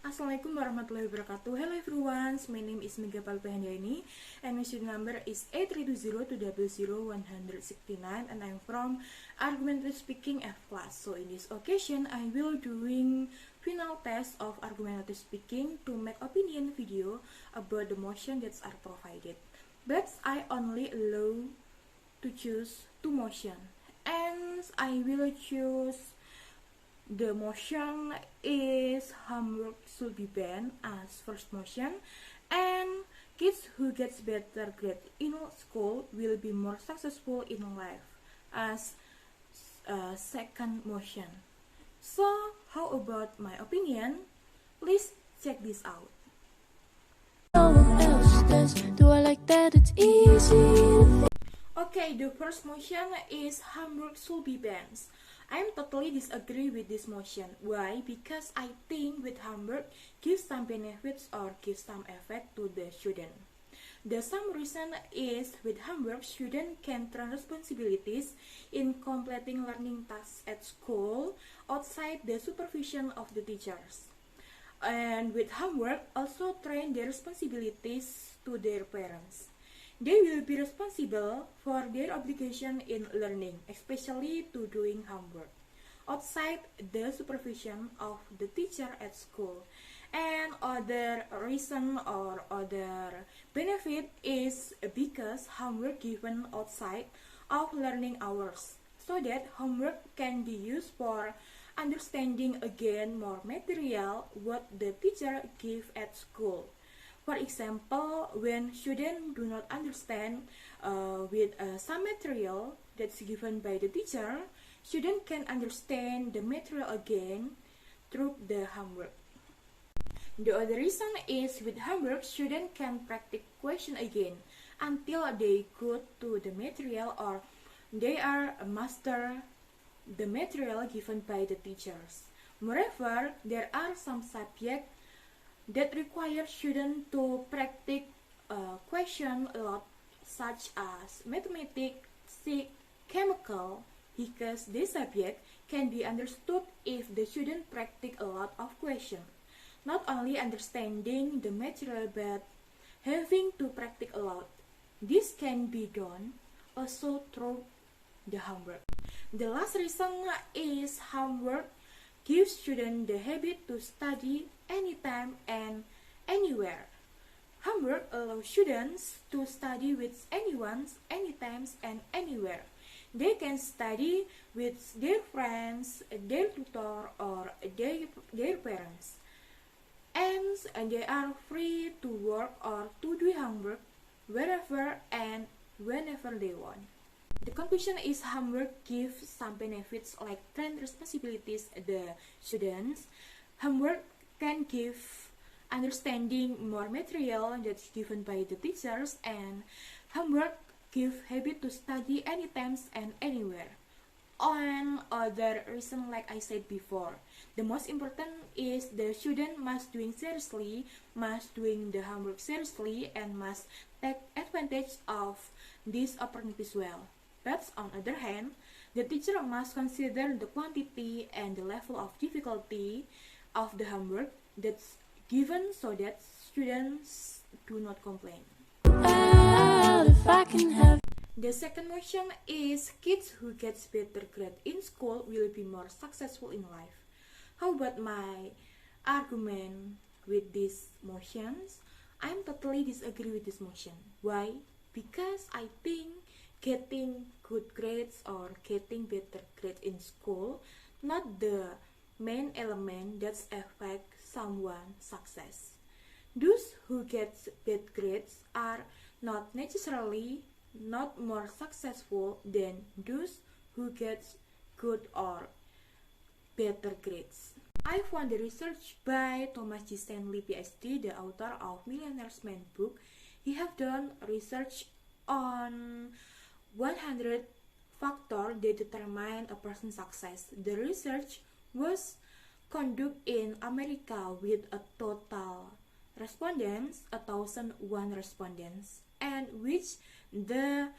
Assalamualaikum warahmatullahi wabarakatuh. Hello everyone, my name is Mega Palpehandiani and my student number is A3202000169 and I'm from Argumentative Speaking F class. So in this occasion, I will doing final test of Argumentative Speaking to make opinion video about the motion that are provided. But I only allow to choose two motion and I will choose the motion is homework should be banned as first motion, and kids who gets better grade in school will be more successful in life as second motion. So how about my opinion? Please check this out. Do I like that it's easy? Okay, the first motion is homework should be banned. I'm totally disagree with this motion. Why? Because I think with homework gives some benefits or gives some effect to the student. The some reason is with homework student can train responsibilities in completing learning tasks at school outside the supervision of the teachers. And with homework also train their responsibilities to their parents. They will be responsible for their obligation in learning, especially to doing homework, outside the supervision of the teacher at school. And other reason or other benefit is because homework given outside of learning hours, so that homework can be used for understanding again more material what the teacher give at school. For example, when students do not understand with some material that's given by the teacher, students can understand the material again through the homework. The other reason is with homework, students can practice question again until they go to the material or they are master the material given by the teachers. Moreover, there are some subjects that require students to practice question a lot, such as mathematics, physics, chemical, because this subject can be understood if the student practice a lot of questions. Not only understanding the material but having to practice a lot. This can be done also through the homework. The last reason is homework gives students the habit to study anytime and anywhere. Homework allows students to study with anyone, anytime and anywhere. They can study with their friends, their tutor, or their parents. And they are free to work or to do homework wherever and whenever they want. The conclusion is homework gives some benefits like train responsibilities the students. Homework can give understanding more material that's given by the teachers, and homework give habit to study anytime and anywhere. On other reason, like I said before, the most important is the student must doing seriously, must doing the homework seriously, and must take advantage of this opportunities well. But on the other hand, the teacher must consider the quantity and the level of difficulty of the homework that's given so that students do not complain. If I can have The second motion is kids who gets better grade in school will be more successful in life. How about my argument with these motions? I'm totally disagree with this motion. Why? Because I think getting good grades or getting better grades in school not the main element that affect someone's success. Those who get bad grades are not necessarily not more successful than those who get good or better grades. I found the research by Thomas G. Stanley, PhD, the author of Millionaire's Man book. He have done research on 100 factors that determine a person's success. The research was conducted in America with a total respondents, 1,001 respondents, and which the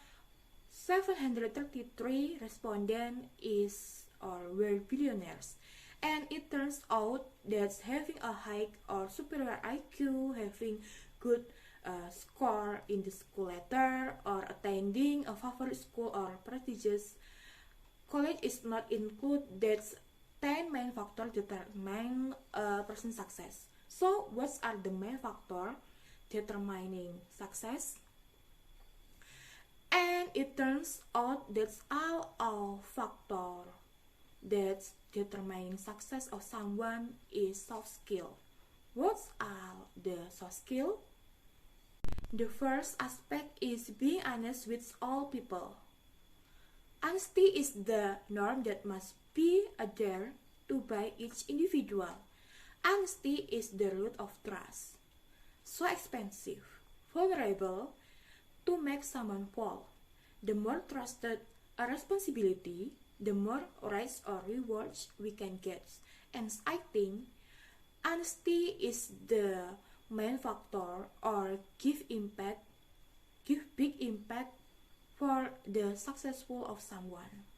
733 respondents were billionaires, And it turns out that having a high or superior IQ, having good score in the school letter, or attending a favorite school or prestigious college is not include. That's 10 main factors determine a person's success. So what are the main factors determining success? And it turns out that all factors that determining success of someone is soft skill. What are the soft skill? The first aspect is being honest with all people. Honesty is the norm that must be adhered to by each individual. Honesty is the root of trust. So expensive, vulnerable, to make someone fall. The more trusted a responsibility, the more rights or rewards we can get. And I think honesty is the main factor or give big impact for the successful of someone.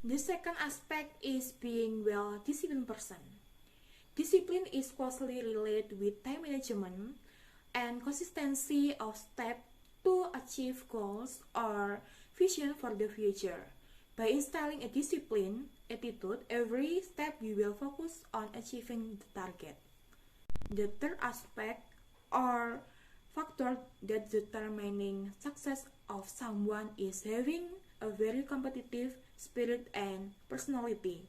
The second aspect is being well-disciplined person. Discipline is closely related with time management and consistency of steps to achieve goals or vision for the future. By installing a disciplined attitude, every step you will focus on achieving the target. The third aspect or factor that determining success of someone is having a very competitive spirit and personality.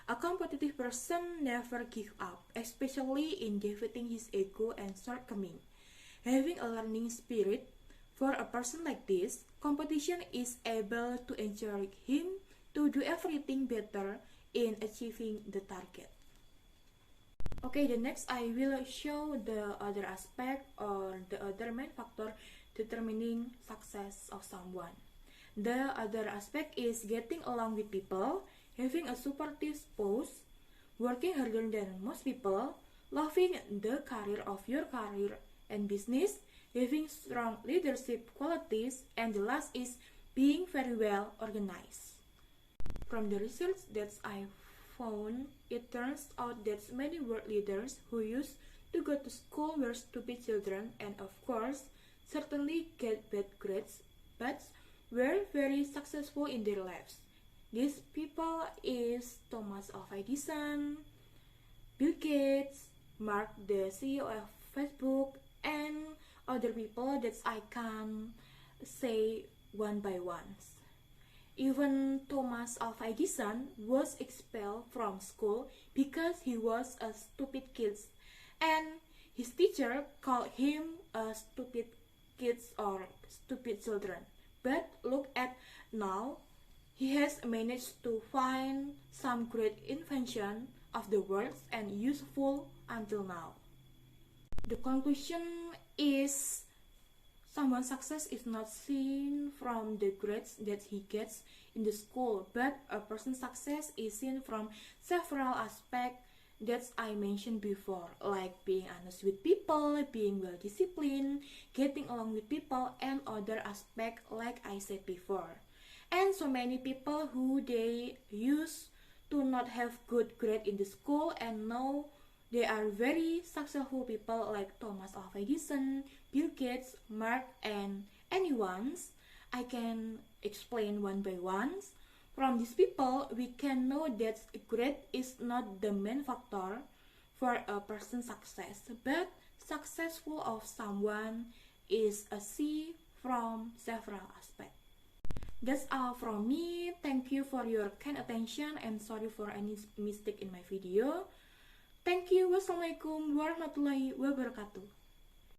A competitive person never gives up, especially in defeating his ego and shortcoming. Having a learning spirit, for a person like this, competition is able to encourage him to do everything better in achieving the target. Okay, the next I will show the other aspect or the other main factor determining success of someone. The other aspect is getting along with people, having a supportive spouse, working harder than most people, loving the career of your career and business, having strong leadership qualities, and the last is being very well organized. From the research that I found, it turns out that many world leaders who used to go to school were stupid children and of course certainly get bad grades, but were very successful in their lives. These people is Thomas Alva Edison, Bill Gates, Mark the CEO of Facebook, and other people that I can say one by one. Even Thomas Alva Edison was expelled from school because he was a stupid kid, and his teacher called him a stupid kids or stupid children. But look at now, he has managed to find some great invention of the world and useful until now. The conclusion is someone's success is not seen from the grades that he gets in the school, but a person's success is seen from several aspects that I mentioned before, like being honest with people, being well disciplined, getting along with people, and other aspects like I said before. And so many people who they used to not have good grade in the school and now they are very successful people like Thomas Alva Edison, Bill Gates, Mark, and anyone's. I can explain one by one. From these people, we can know that grade is not the main factor for a person's success, but successful of someone is a see from several aspects. That's all from me. Thank you for your kind attention and sorry for any mistake in my video. Thank you. Wassalamualaikum warahmatullahi wabarakatuh.